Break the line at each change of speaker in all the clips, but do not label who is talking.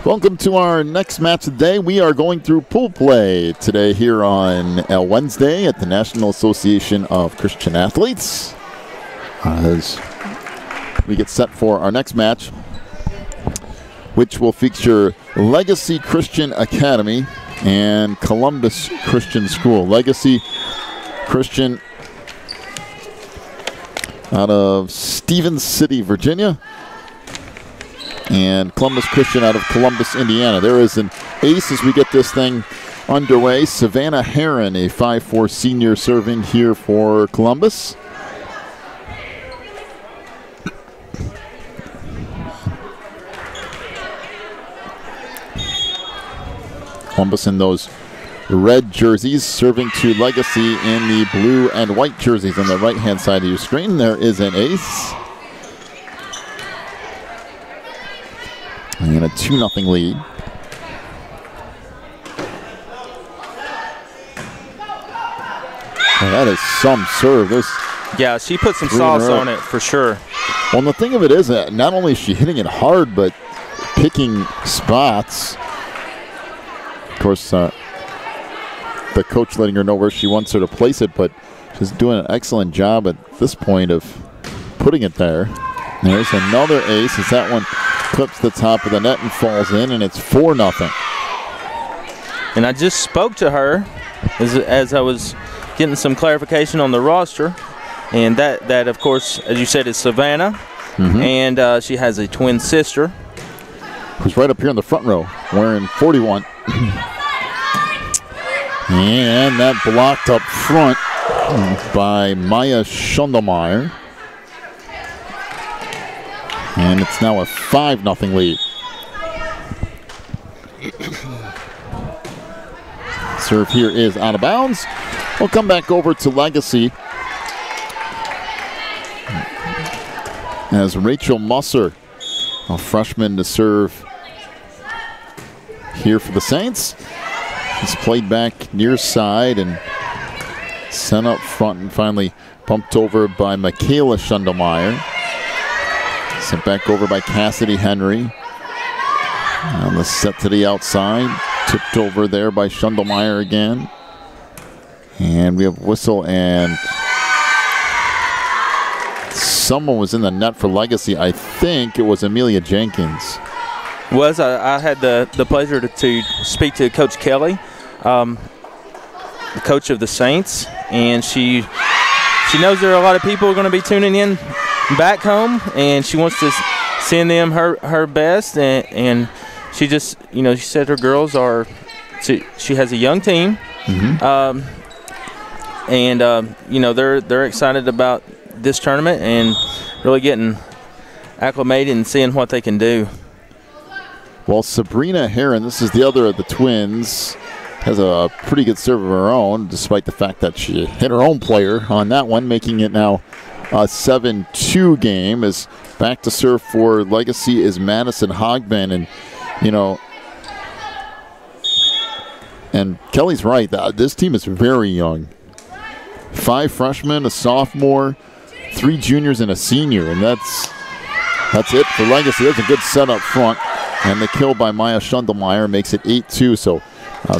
Welcome to our next match of the day. We are going through pool play today here on Wednesday at the National Association of Christian Athletes. As we get set for our next match, which will feature Legacy Christian Academy and Columbus Christian School. Legacy Christian out of Stevens City, Virginia, and Columbus Christian out of Columbus, Indiana. There is an ace as we get this thing underway. Savannah Heron, a 5'4" senior, serving here for Columbus. Columbus in those red jerseys, serving to Legacy in the blue and white jerseys on the right-hand side of your screen. There is an ace. And a 2-0 lead. Oh, that is some serve.
Yeah, she put some sauce on it for sure.
Well, and the thing of it is that not only is she hitting it hard, but picking spots. Of course, the coach letting her know where she wants her to place it, but she's doing an excellent job at this point of putting it there. There's another ace as that one clips the top of the net and falls in, and it's 4-0.
And I just spoke to her as I was getting some clarification on the roster, and that of course, as you said, is Savannah, and she has a twin sister
who's right up here in the front row wearing 41. And that blocked up front by Maya Schundelmeyer. And it's now a 5-0 lead. Serve here is out of bounds. We'll come back over to Legacy as Rachel Musser, a freshman, to serve here for the Saints. He's played back near side and sent up front and finally bumped over by Michaela Schundelmeyer. Sent back over by Cassidy Henry. On the set to the outside. Tipped over there by Schundelmeyer again. And we have whistle, and someone was in the net for Legacy. I think it was Amelia Jenkins.
I had the pleasure to speak to Coach Kelly, the coach of the Saints, and she knows there are a lot of people who are going to be tuning in back home, and she wants to send them her best, and she just, she said her girls are, she has a young team, and they're excited about this tournament and really getting acclimated and seeing what they can do.
Well, Sabrina Heron, this is the other of the twins, has a pretty good serve of her own, despite the fact that she hit her own player on that one, making it now a 7-2 game. Is back to serve for Legacy is Madison Hogben, and and Kelly's right. This team is very young. 5 freshmen, a sophomore, 3 juniors, and a senior, and that's it for Legacy. That's a good set up front, and the kill by Maya Schundelmeyer makes it 8-2. So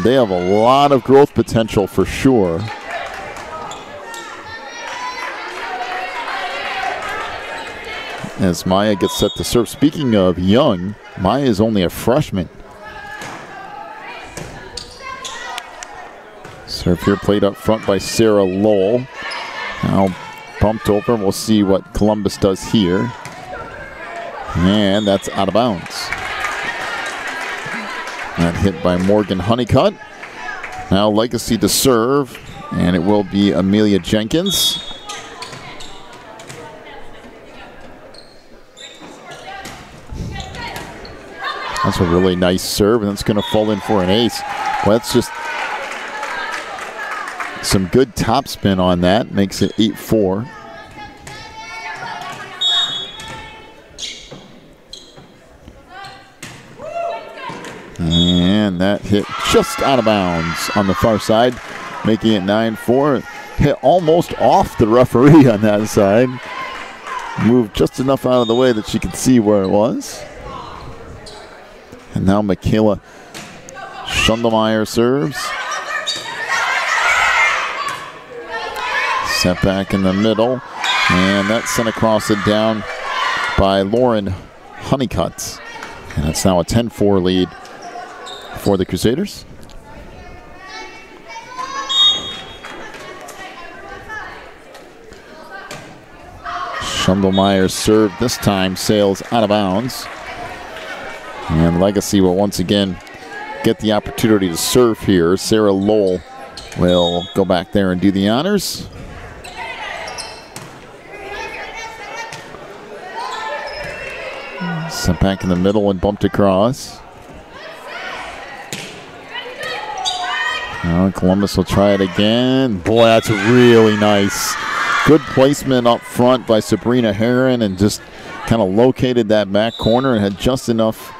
they have a lot of growth potential for sure. As Maya gets set to serve. Speaking of young, Maya is only a freshman. Serve here played up front by Sarah Lowell. Now bumped over. We'll see what Columbus does here. And that's out of bounds. That hit by Morgan Honeycutt. Now Legacy to serve, and it will be Amelia Jenkins. That's a really nice serve, and that's going to fall in for an ace. Well, that's just some good topspin on that. Makes it 8-4. And that hit just out of bounds on the far side, making it 9-4. Hit almost off the referee on that side. Moved just enough out of the way that she could see where it was. And now Michaela Schundelmeyer serves. Set back in the middle. And that's sent across it down by Lauren Honeycutt. And it's now a 10-4 lead for the Crusaders. Schundelmeyer's serve this time sails out of bounds. And Legacy will once again get the opportunity to serve here. Sarah Lowell will go back there and do the honors. Sent back in the middle and bumped across. Now Columbus will try it again. Boy, that's really nice. Good placement up front by Sabrina Herron, and just kind of located that back corner and had just enough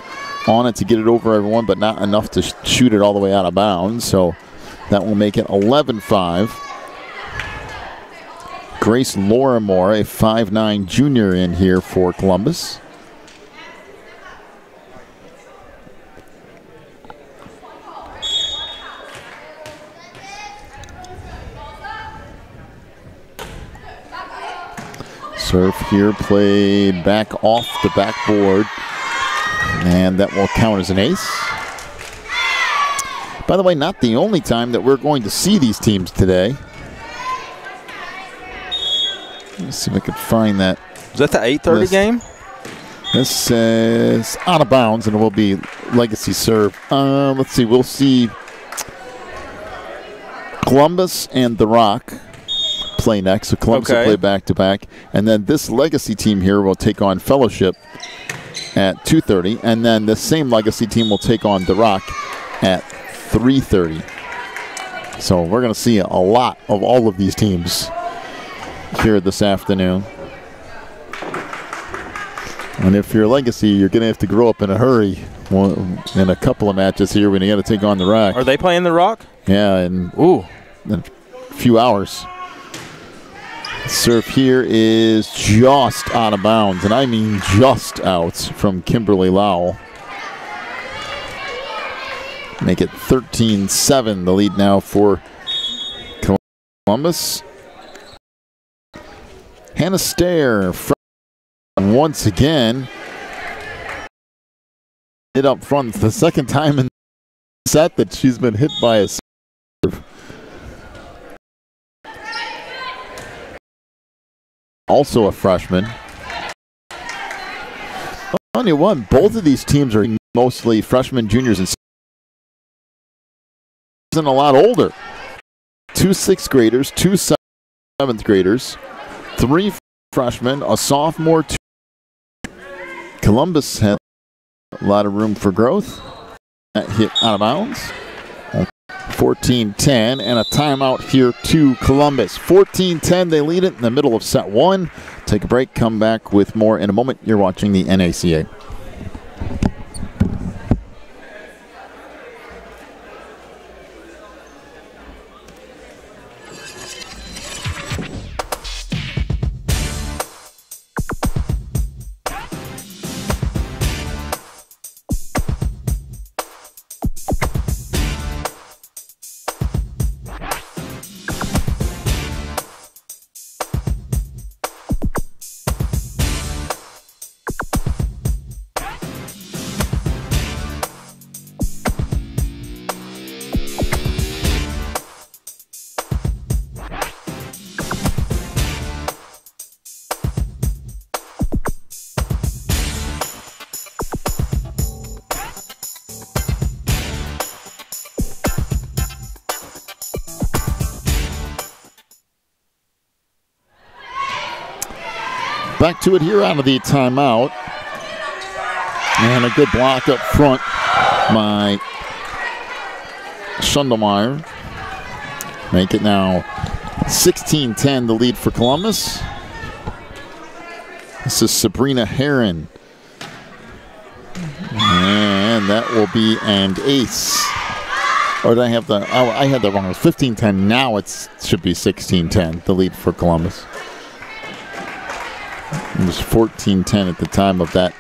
on it to get it over everyone, but not enough to shoot it all the way out of bounds. So that will make it 11-5. Grace Lorimore, a 5'9" junior in here for Columbus. Serve here played back off the backboard, and that will count as an ace. By the way, not the only time that we're going to see these teams today. Let's see if I can find that.
Is that the 8:30 game?
This is out of bounds, and it will be Legacy serve. Let's see. We'll see Columbus and The Rock play next. So Columbus will play back-to-back. And then this Legacy team here will take on Fellowship at 2:30. And then the same Legacy team will take on The Rock at 3:30. So we're going to see a lot of all of these teams here this afternoon. And if you're Legacy, you're going to have to grow up in a hurry in a couple of matches here when you got to take on The Rock.
Are they playing The Rock?
Yeah, in a few hours. Serve here is just out of bounds, and I mean just out, from Kimberly Lowell. Make it 13-7, the lead now for Columbus. Hannah Stair once again hit up front. It's the second time in the set that she's been hit by a serve. Also a freshman. On you one, both of these teams are mostly freshmen, juniors, and a lot older. 2 6th graders, 2 7th graders, 3 freshmen, a sophomore. Columbus had a lot of room for growth. That hit out of bounds. 14-10, and a timeout here to Columbus. 14-10, they lead it in the middle of set 1. Take a break, come back with more in a moment. You're watching the NACA. Back to it here out of the timeout. And a good block up front by Schundelmeyer. Make it now 16-10, the lead for Columbus. This is Sabrina Herron. And that will be an ace. Or did I have the, I had that wrong. It was 15-10. Now it should be 16-10, the lead for Columbus. It was 14-10 at the time of that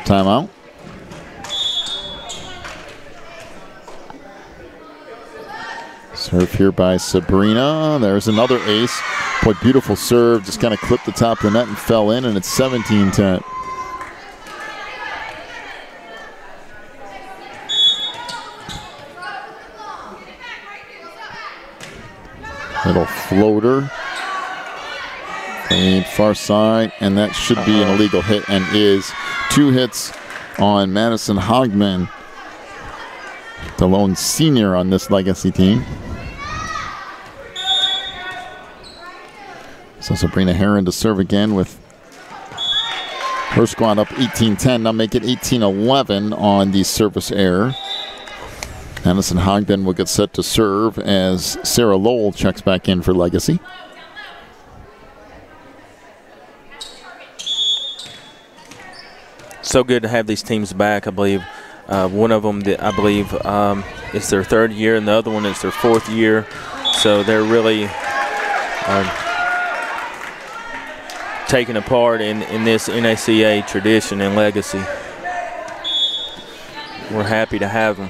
timeout. Serve here by Sabrina. There's another ace. Boy, beautiful serve. Just kind of clipped the top of the net and fell in, and it's 17-10. Little floater. Played far side, and that should be an illegal hit, and is. 2 hits on Madison Hogman, the lone senior on this Legacy team. So Sabrina Heron to serve again with her squad up 18-10. Now make it 18-11 on the service error. Madison Hogben will get set to serve as Sarah Lowell checks back in for Legacy.
So good to have these teams back. I believe one of them, I believe, it's their 3rd year, and the other one is their 4th year. So they're really taking a part in this NACA tradition and legacy. We're happy to have them.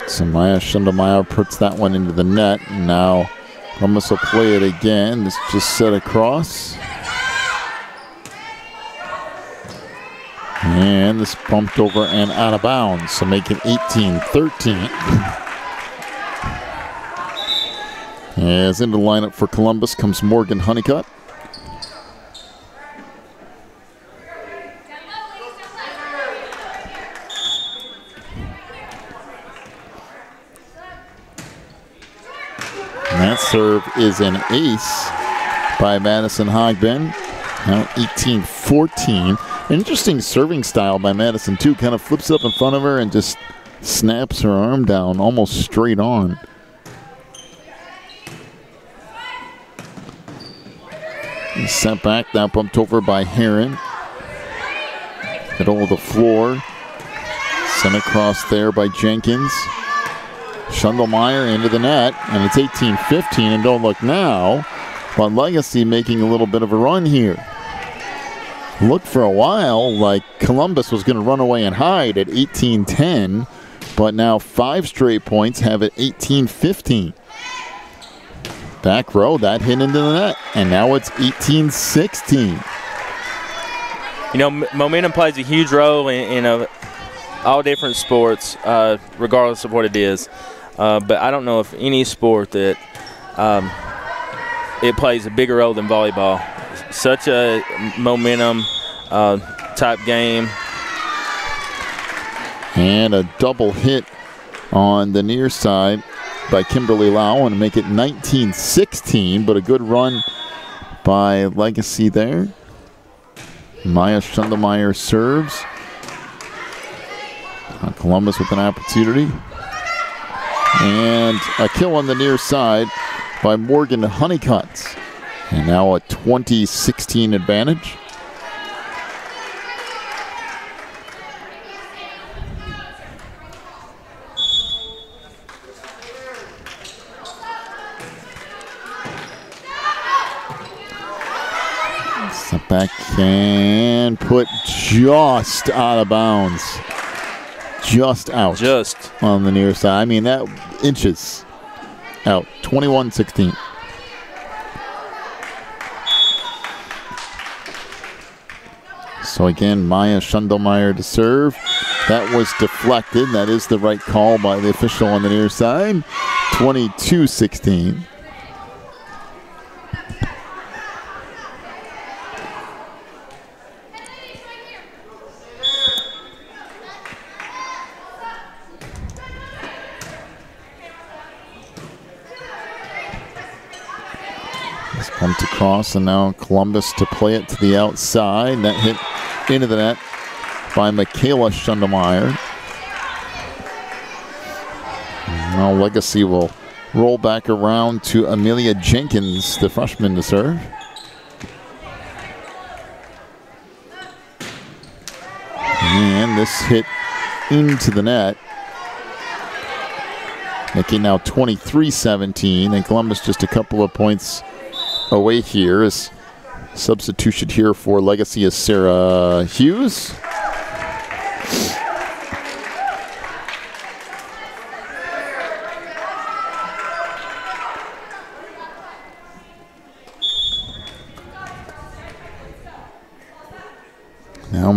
So Maya Schundelmeyer puts that one into the net. And now Columbus will play it again. This just set across. And this bumped over and out of bounds. So make it 18-13. As into the lineup for Columbus comes Morgan Honeycutt. And that serve is an ace by Madison Hogben. Now 18-14. Interesting serving style by Madison, too. Kind of flips up in front of her and just snaps her arm down almost straight on. And sent back, now bumped over by Heron. Middle of the floor. Sent across there by Jenkins. Schundelmeyer into the net, and it's 18-15, and don't look now, but Legacy making a little bit of a run here. Looked for a while like Columbus was going to run away and hide at 18-10, but now 5 straight points have it 18-15. Back row, that hit into the net, and now it's 18-16.
You know, momentum plays a huge role in all different sports, regardless of what it is. But I don't know if any sport that it plays a bigger role than volleyball. Such a momentum type game.
And a double hit on the near side by Kimberly Lau and make it 19-16, but a good run by Legacy there. Maya Schundelmeyer serves. Columbus with an opportunity. And a kill on the near side by Morgan Honeycutt. And now a 20-16 advantage. Step back and put just out of bounds. Just out.
Just.
On the near side. I mean, that inches out. 21-16. So again, Maya Schundelmeyer to serve. That was deflected. That is the right call by the official on the near side. 22-16. Pumped across, and now Columbus to play it to the outside. That hit into the net by Michaela Schundelmeyer. Now Legacy will roll back around to Amelia Jenkins, the freshman, to serve. And this hit into the net, making now 23-17, and Columbus just a couple of points away here. As substitution here for Legacy is Sarah Hughes.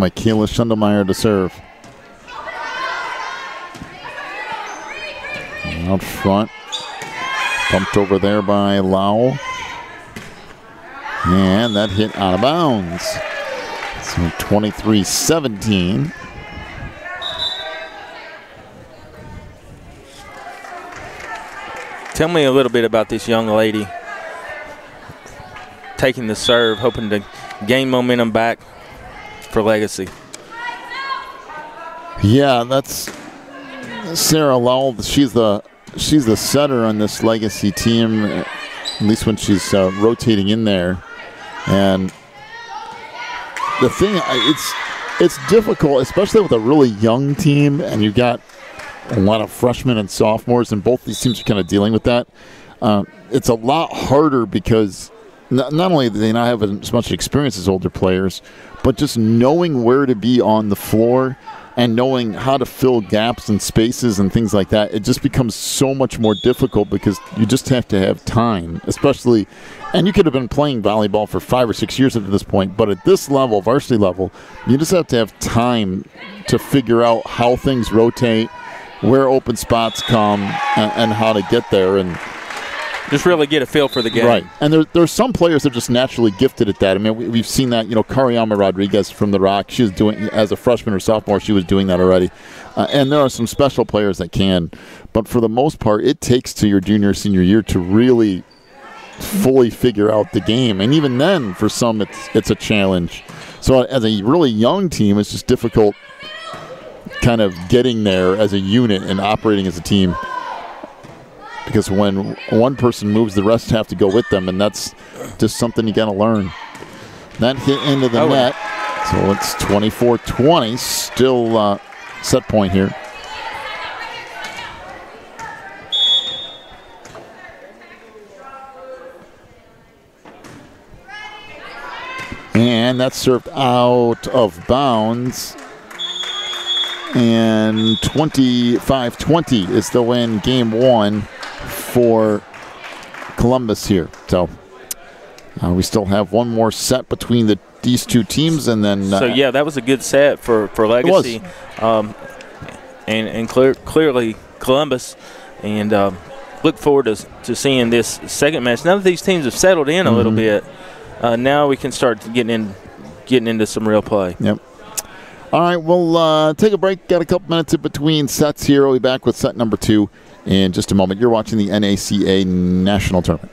Michaela Schundelmeyer to serve. Out front. Pumped over there by Lau. And that hit out of bounds. So 23-17.
Tell me a little bit about this young lady taking the serve, hoping to gain momentum back for Legacy.
Yeah, that's Sarah Lowell. She's the setter on this Legacy team, at least when she's rotating in there. And the thing, it's difficult, especially with a really young team, and you've got a lot of freshmen and sophomores, and both these teams are kind of dealing with that. It's a lot harder because not only do they not have as much experience as older players, but just knowing where to be on the floor and knowing how to fill gaps and spaces and things like that, it just becomes so much more difficult because you just have to have time, especially, and you could have been playing volleyball for 5 or 6 years at this point, but at this level, varsity level, you just have to have time to figure out how things rotate, where open spots come, and how to get there, and
just really get a feel for the game.
Right. And there's some players that are just naturally gifted at that. I mean, we've seen that, Kariyama Rodriguez from the Rock, she was doing, as a freshman or sophomore, she was doing that already. And there are some special players that can. But for the most part, it takes to your junior, senior year to really fully figure out the game. And even then, for some, it's a challenge. So as a really young team, it's just difficult kind of getting there as a unit and operating as a team. Because when one person moves, the rest have to go with them, and that's just something you got to learn. That hit into the net, so it's 24-20, still set point here. And that's served out of bounds. And 25-20 is the win, game one for Columbus here. So we still have one more set between these two teams, and then
so yeah, that was a good set for Legacy, and clearly Columbus, and look forward to seeing this second match. Now that these teams have settled in a little bit, now we can start getting into some real play.
Yep. All right, we'll take a break. Got a couple minutes in between sets here. We'll be back with set number 2 in just a moment. You're watching the NACA National Tournament.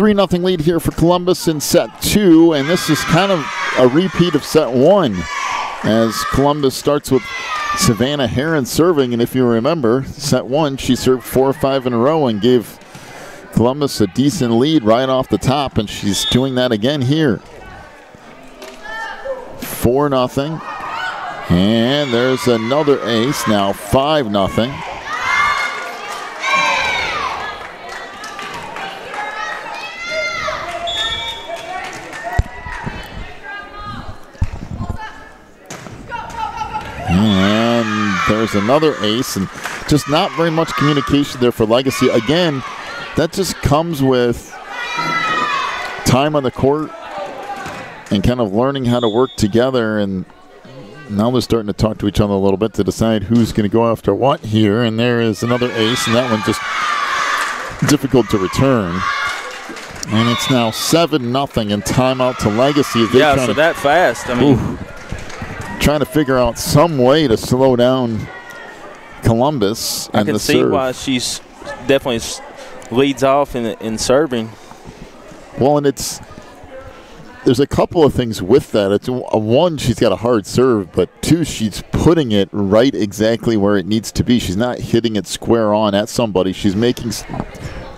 3-0 lead here for Columbus in set 2, and this is kind of a repeat of set 1 as Columbus starts with Savannah Heron serving. And if you remember, set 1, she served 4 or 5 in a row and gave Columbus a decent lead right off the top, and she's doing that again here. 4-0. And there's another ace, now 5-0. And there's another ace, and just not very much communication there for Legacy. Again, that just comes with time on the court and kind of learning how to work together. And now they're starting to talk to each other a little bit to decide who's going to go after what here. And there is another ace, and that one just difficult to return. And it's now 7-0 and timeout to Legacy.
Yeah, so that fast. I mean,
trying to figure out some way to slow down Columbus.
I can see why she's definitely leads off in serving.
Well, and there's a couple of things with that. It's one, she's got a hard serve, but two, she's putting it right exactly where it needs to be. She's not hitting it square on at somebody. She's making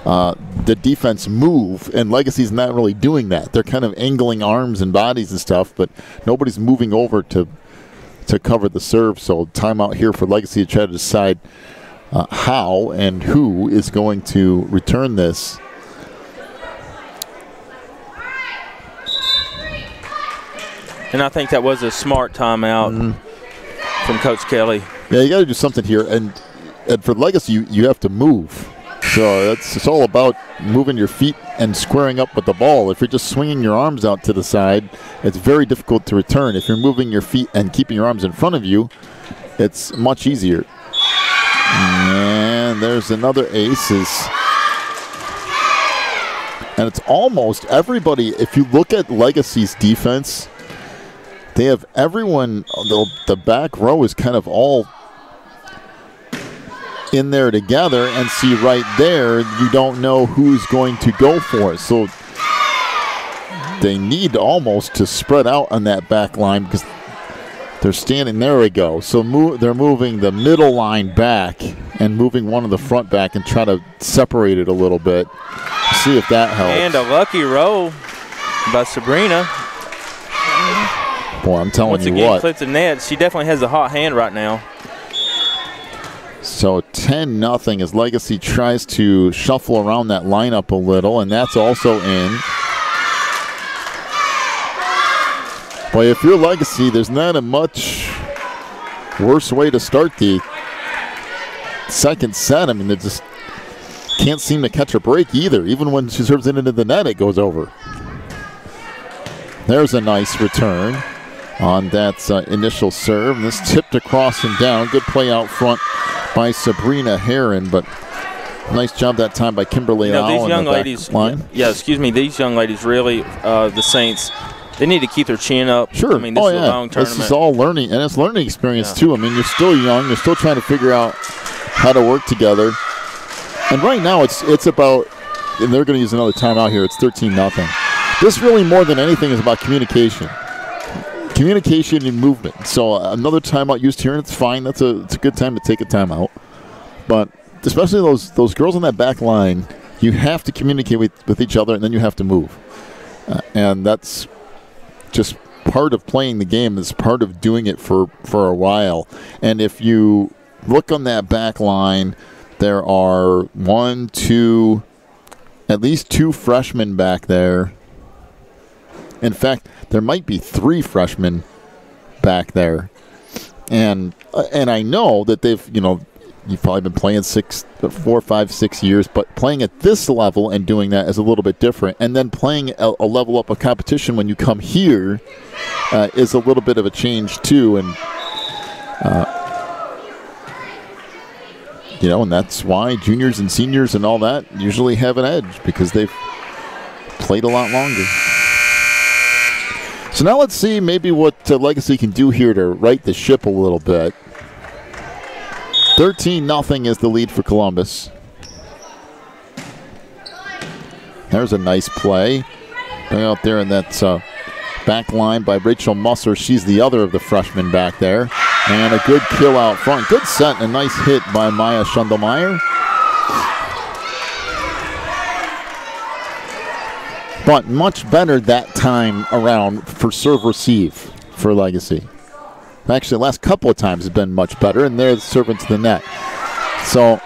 the defense move, and Legacy's not really doing that. They're kind of angling arms and bodies and stuff, but nobody's moving over to cover the serve. So timeout here for Legacy to try to decide how and who is going to return this.
And I think that was a smart timeout from Coach Kelly.
Yeah, you got to do something here, and for Legacy, you have to move. So it's all about moving your feet and squaring up with the ball. If you're just swinging your arms out to the side, it's very difficult to return. If you're moving your feet and keeping your arms in front of you, it's much easier. And there's another aces. And it's almost everybody. If you look at Legacy's defense, they have everyone, the back row is kind of all in there together, and see right there, you don't know who's going to go for it. So they need almost to spread out on that back line because they're standing, there we go. So they're moving the middle line back and moving one of the front back and try to separate it a little bit. See if that helps.
And a lucky roll by Sabrina.
Boy, I'm telling
Once
you
again,
what.
clips the net. She definitely has a hot hand right now.
So 10-0 as Legacy tries to shuffle around that lineup a little, and that's also in. Boy, if you're Legacy, there's not a much worse way to start the second set. I mean, they just can't seem to catch a break either. Even when she serves it into the net, it goes over. There's a nice return on that initial serve. And this tipped across and down. Good play out front by Sabrina Heron, but nice job that time by Kimberly Lau.
These young ladies, these young ladies really, the Saints, they need to keep their chin up.
Sure.
I mean, this is a long tournament.
This is all learning, and it's learning experience too. I mean, you're still young. You're still trying to figure out how to work together. And right now it's about, and they're going to use another timeout here. It's 13-0. This really more than anything is about communication. Communication and movement. So another timeout used here, and it's fine. It's a good time to take a timeout. But especially those girls on that back line, you have to communicate with each other, and then you have to move. And that's just part of playing the game. It's part of doing it for a while. And if you look on that back line, there are at least two freshmen back there. In fact, there might be 3 freshmen back there. And I know that you've probably been playing 4, 5, 6 years, but playing at this level and doing that is a little bit different. And then playing a level up of competition when you come here is a little bit of a change too. And and that's why juniors and seniors and all that usually have an edge, because they've played a lot longer. So now let's see maybe what Legacy can do here to right the ship a little bit. 13-0 is the lead for Columbus. There's a nice play. Out there in that back line by Rachel Musser. She's the other of the freshmen back there. And a good kill out front. Good set and a nice hit by Maya Schundelmeyer. But much better that time around for serve receive for Legacy. Actually, the last couple of times has been much better, and they're serving to the net. So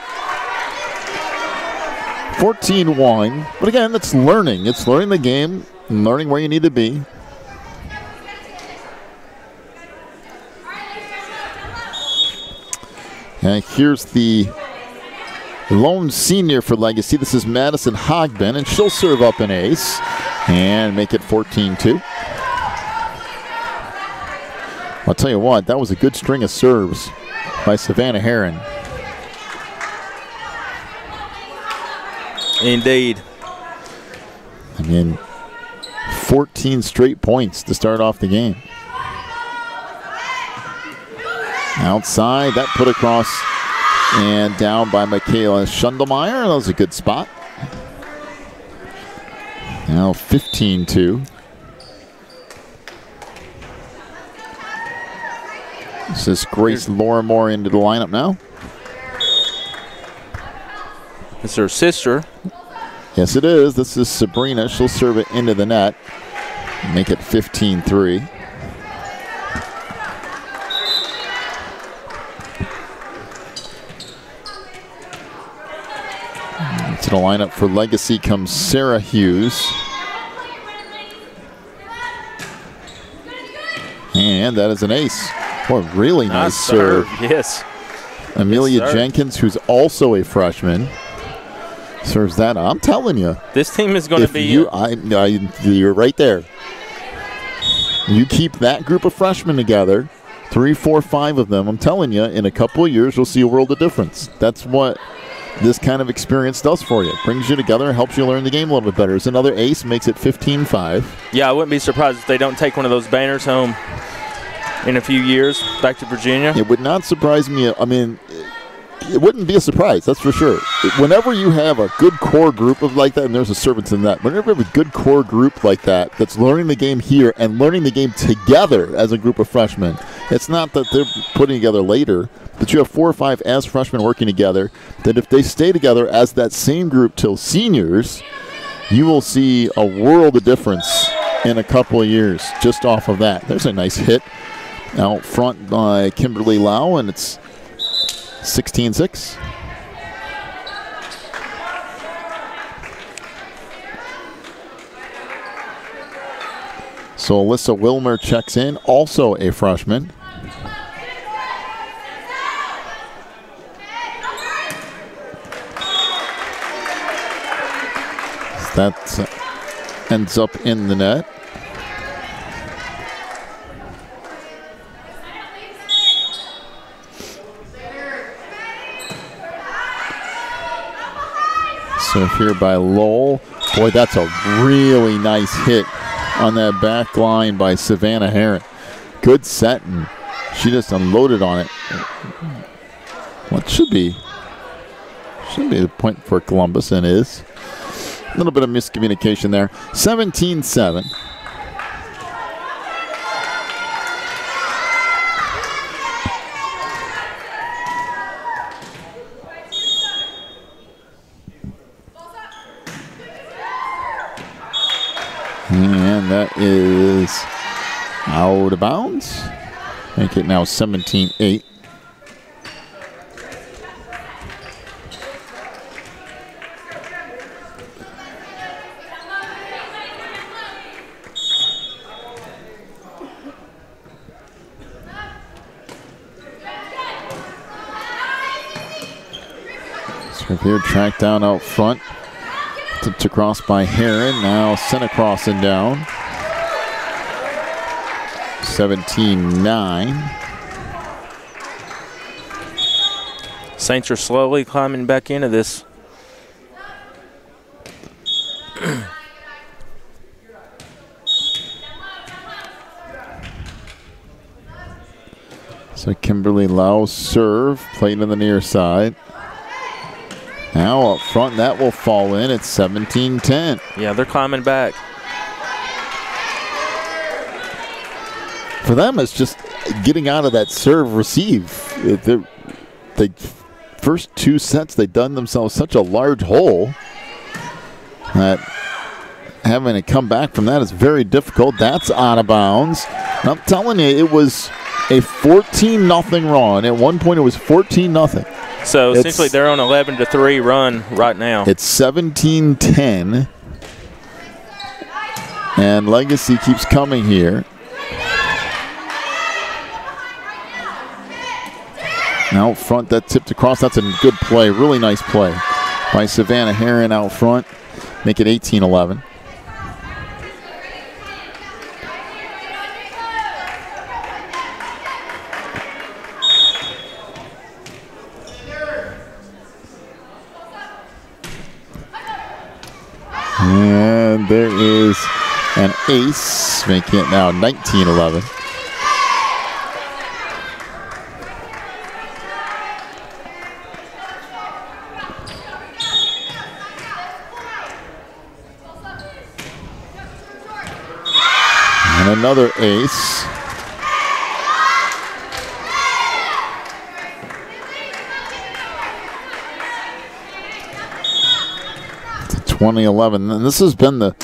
14-1. But again, it's learning. It's learning the game and learning where you need to be. And here's the lone senior for Legacy. This is Madison Hogbin, and she'll serve up an ace and make it 14-2. I'll tell you what, that was a good string of serves by Savannah Herron.
Indeed.
I mean, 14 straight points to start off the game. Outside, that put across and down by Michaela Schundelmeyer. That was a good spot. Now 15-2. This is Grace Lorimore into the lineup now.
It's her sister.
Yes, it is. This is Sabrina. She'll serve it into the net. Make it 15-3. To the lineup for Legacy comes Sarah Hughes. And that is an ace. What a really nice serve.
Yes.
Amelia Jenkins, who's also a freshman, serves that. I'm telling you.
This team is going to be.
You're right there. You keep that group of freshmen together, 3, 4, 5 of them, I'm telling you, in a couple of years, you'll see a world of difference. That's what this kind of experience does for you. Brings you together, helps you learn the game a little bit better. It's another ace, makes it 15-5.
Yeah, I wouldn't be surprised if they don't take one of those banners home in a few years back to Virginia.
It would not surprise me. I mean, it wouldn't be a surprise, that's for sure. Whenever you have a good core group of like that, and there's a servant in that, whenever you have a good core group like that that's learning the game here and learning the game together as a group of freshmen, it's not that they're putting together later, but you have 4 or 5 as freshmen working together, that if they stay together as that same group till seniors, you will see a world of difference in a couple of years just off of that. There's a nice hit out front by Kimberly Lau, and it's 16-6. So Alyssa Wilmer checks in, also a freshman. That ends up in the net. So here by Lowell. Boy, that's a really nice hit on that back line by Savannah Herron. Good set, and she just unloaded on it. What should be a point for Columbus, and is. A little bit of miscommunication there. 17-7. And that is out of bounds. Make it now 17-8. Here, tracked down out front. Tipped across by Herron. Now sent across and down. 17-9.
Saints are slowly climbing back into this.
So Kimberly Lau serve, played on the near side. Now up front, that will fall in. It's 17-10.
Yeah, they're climbing back.
For them, it's just getting out of that serve receive. The first 2 sets, they've done themselves such a large hole that having to come back from that is very difficult. That's out of bounds. And I'm telling you, it was a 14-0 run. At one point, it was 14-0.
So essentially, they're on 11-3 run right now.
It's 17-10, and Legacy keeps coming here. Out front, that tipped across. That's a good play. Really nice play by Savannah Herron out front. Make it 18-11. And there is an ace, making it now 19-11. And another ace. To 2011. And this has been the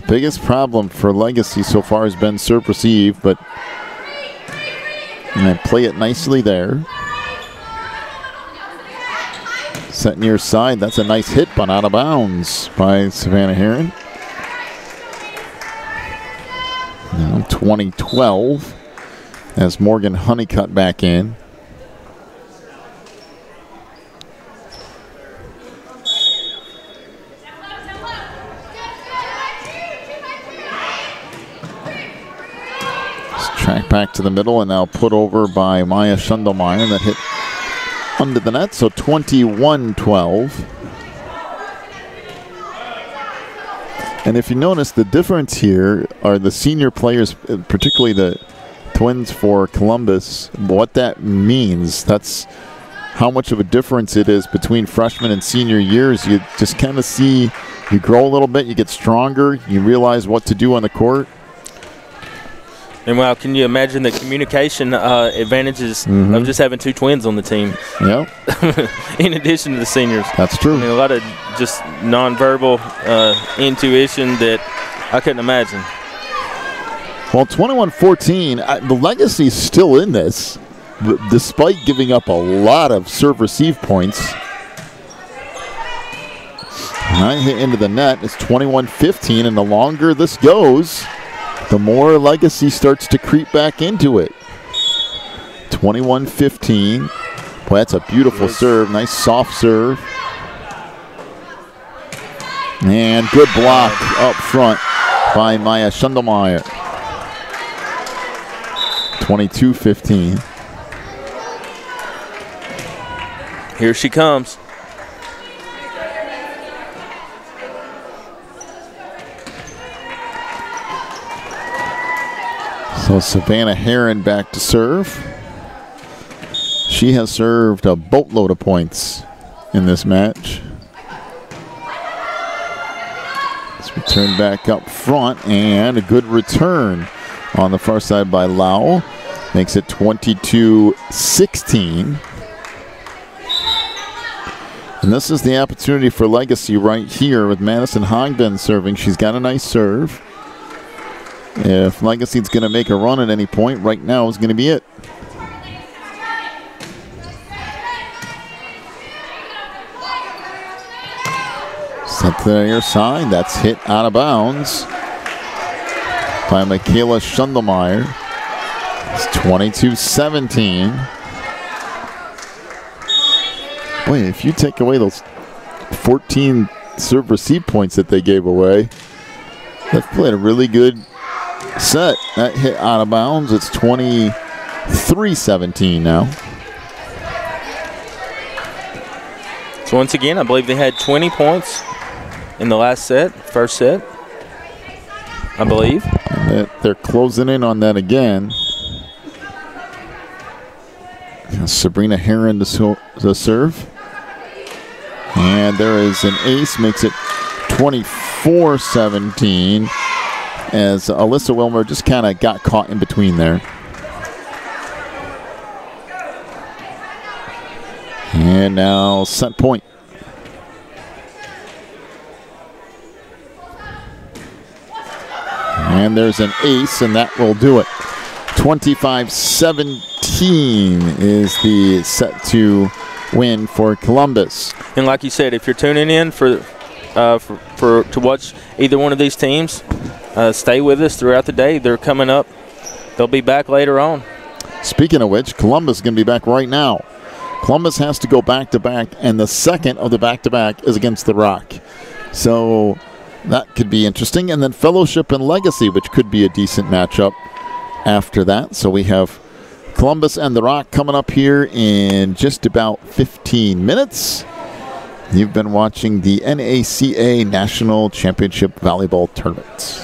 biggest problem for Legacy so far has been serve receive, but and play it nicely there. Set near side. That's a nice hit, but out of bounds by Savannah Herron. Now 2012 as Morgan Honeycutt back in. Track back to the middle and now put over by Maya Schundelmeyer. That hit under the net, so 21-12. And if you notice, the difference here are the senior players, particularly the twins for Columbus, what that means. That's how much of a difference it is between freshman and senior years. You just kind of see, you grow a little bit, you get stronger, you realize what to do on the court.
And wow, can you imagine the communication advantages of just having 2 twins on the team?
Yeah.
In addition to the seniors.
That's true.
I mean, a lot of just nonverbal intuition that I couldn't imagine.
Well, 21-14, the Legacy's still in this, despite giving up a lot of serve receive points. Nine hit into the net. It's 21-15, and the longer this goes, the more Legacy starts to creep back into it. 21-15. Boy, that's a beautiful serve. Nice soft serve. And good block up front by Maya Schundelmeyer. 22-15.
Here she comes.
So Savannah Herron back to serve. She has served a boatload of points in this match. Let's return back up front, and a good return on the far side by Lau. Makes it 22-16. And this is the opportunity for Legacy right here with Madison Hogben serving. She's got a nice serve. If Legacy's going to make a run at any point, right now is going to be it. Set to the near side. That's hit out of bounds by Michaela Schundelmeyer. It's 22-17. Boy, if you take away those 14 serve receive points that they gave away, they've played a really good set. That hit out of bounds. It's 23-17 now.
So once again, I believe they had 20 points in the last set, first set, I believe.
And they're closing in on that again. Sabrina Herron to serve. And there is an ace, makes it 24-17, as Alyssa Wilmer just kind of got caught in between there. And now set point. And there's an ace, and that will do it. 25-17 is the set to win for Columbus.
And like you said, if you're tuning in to watch either one of these teams, stay with us throughout the day. They're coming up. They'll be back later on.
Speaking of which, Columbus is going to be back right now. Columbus has to go back-to-back, and the second of the back-to-back is against the Rock. So that could be interesting. And then Fellowship and Legacy, which could be a decent matchup after that. So we have Columbus and the Rock coming up here in just about 15 minutes. You've been watching the NACA National Championship Volleyball Tournament.